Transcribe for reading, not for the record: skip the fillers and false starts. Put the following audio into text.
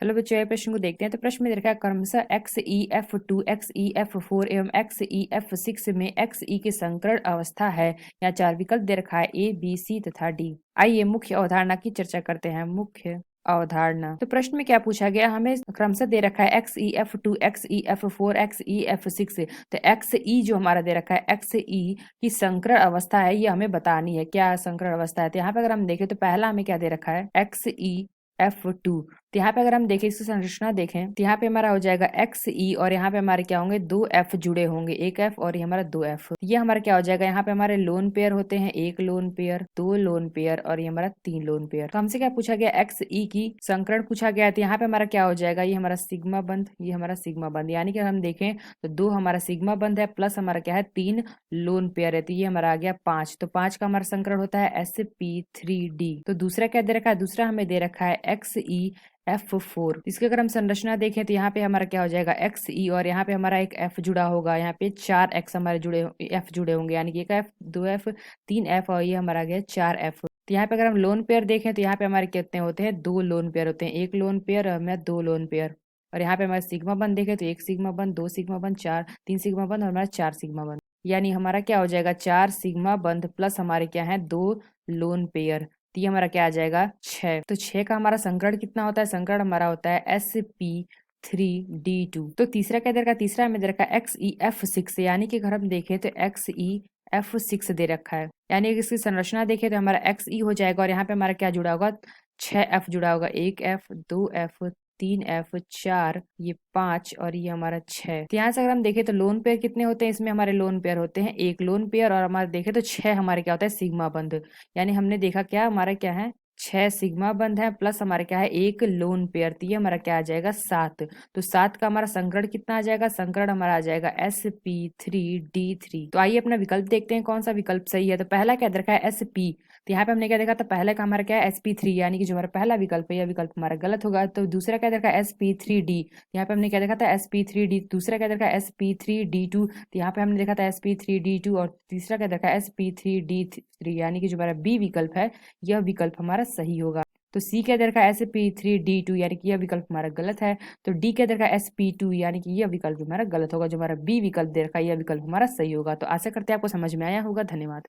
चलो बच्चों ये प्रश्न को देखते हैं। तो प्रश्न में दे रखा है क्रमशः XeF2 XeF4 एवं XeF6 में Xe की संकरण अवस्था है। यहाँ 4 विकल्प दे रखा है A, B, C तथा D। आइए मुख्य अवधारणा की चर्चा करते हैं। मुख्य अवधारणा। तो प्रश्न में क्या पूछा गया, हमें क्रमशः दे रखा है XeF2 XeF4 XeF6। तो Xe जो हमारा दे रखा है Xe की संकरण अवस्था है, ये हमें बतानी है। क्या संकरण अवस्था है? तो यहाँ पे अगर हम देखें तो पहला हमें क्या दे रखा है XeF2। तो यहाँ पे अगर हम देखें, इसकी संरचना देखें तो यहाँ पे हमारा हो जाएगा Xe और यहाँ पे हमारे क्या होंगे, 2 F जुड़े होंगे, एक F और ये हमारा 2 F। ये हमारा क्या हो जाएगा, यहाँ पे हमारे लोन पेयर होते हैं, एक लोन पेयर, 2 लोन पेयर और ये हमारा 3 लोन पेयर। तो हमसे क्या पूछा गया, Xe की संकरण पूछा गया है। तो यहाँ पे हमारा क्या हो जाएगा, ये हमारा सिग्मा बंध, ये हमारा सिग्मा बंध, यानी कि हम देखें तो 2 हमारा सिग्मा बंध है प्लस हमारा क्या है 3 लोन पेयर है। तो ये हमारा आ गया 5। तो 5 का हमारा संकरण होता है sp3d। तो दूसरा क्या दे रखा है, दूसरा हमें दे रखा है XeF4। इसके अगर हम संरचना देखें तो यहाँ पे हमारा क्या हो जाएगा Xe और यहाँ पे हमारा एक F जुड़ा होगा, यहाँ पे 4 X हमारे F जुड़े होंगे, यानी कि एक F, 2 F, 3 F और ये हमारा गया 4 F। तो यहाँ पे अगर हम लोन पेयर देखें तो यहाँ पे हमारे कितने होते हैं, 2 लोन पेयर होते हैं, एक लोन पेयर और हमारे 2 लोन पेयर। और यहाँ पे हमारे सिग्मा बंध देखें तो 1 सिग्मा बंध, 2 सिग्मा बंध, 3 सिग्मा बंध और हमारा 4 सिग्मा बंध। यानी हमारा क्या हो जाएगा, 4 सिग्मा बंध प्लस हमारे क्या है 2 लोन पेयर। तो ये हमारा क्या आ जाएगा 6। तो 6 का हमारा संकरण कितना होता है, संकरण हमारा होता है sp3d2। तो तीसरा क्या दे रखा है, तीसरा हमें दे रखा है XeF6, यानी कि अगर हम देखें तो XeF6 दे रखा है, यानी कि इसकी संरचना देखें तो हमारा Xe हो जाएगा और यहाँ पे हमारा क्या जुड़ा होगा, 6 F जुड़ा होगा, 1 F, 2 F, 3 F, 4, ये 5 और ये हमारा 6। तो यहाँ से अगर हम देखें तो लोन पेयर कितने होते हैं, इसमें हमारे लोन पेयर होते हैं एक लोन पेयर और हमारे देखें तो 6 हमारे क्या होता है सिग्मा बंध। यानी हमने देखा क्या हमारा क्या है 6 सिग्मा बंध है प्लस हमारे क्या है एक लोन पेयर। तो ये हमारा क्या आ जाएगा 7। तो 7 का हमारा संकरण कितना आ जाएगा, संकरण हमारा आ जाएगा sp3d3। तो आइए अपना विकल्प देखते हैं कौन सा विकल्प सही है। तो पहला क्या रखा है sp, तो यहाँ पे हमने क्या देखा था, पहले का हमारा क्या है sp3, यानी कि जो हमारा पहला विकल्प है यह विकल्प हमारा गलत होगा। तो दूसरा क्या देखा है sp3d, यहाँ पे हमने क्या देखा था sp3d। दूसरा क्या देखा है sp3d2, तो यहाँ पे हमने देखा था sp3d2। और तीसरा क्या देखा है sp3d3, यानी कि जो हमारा बी विकल्प है यह विकल्प हमारा सही होगा। तो सी के अंदर का sp3d2, यानी कि यह विकल्प हमारा गलत है। तो डी के अंदर का sp2, यानी कि यह विकल्प हमारा गलत होगा। जो हमारा बी विकल्प दे रखा है यह विकल्प हमारा सही होगा। तो आशा करते हैं आपको समझ में आया होगा। धन्यवाद।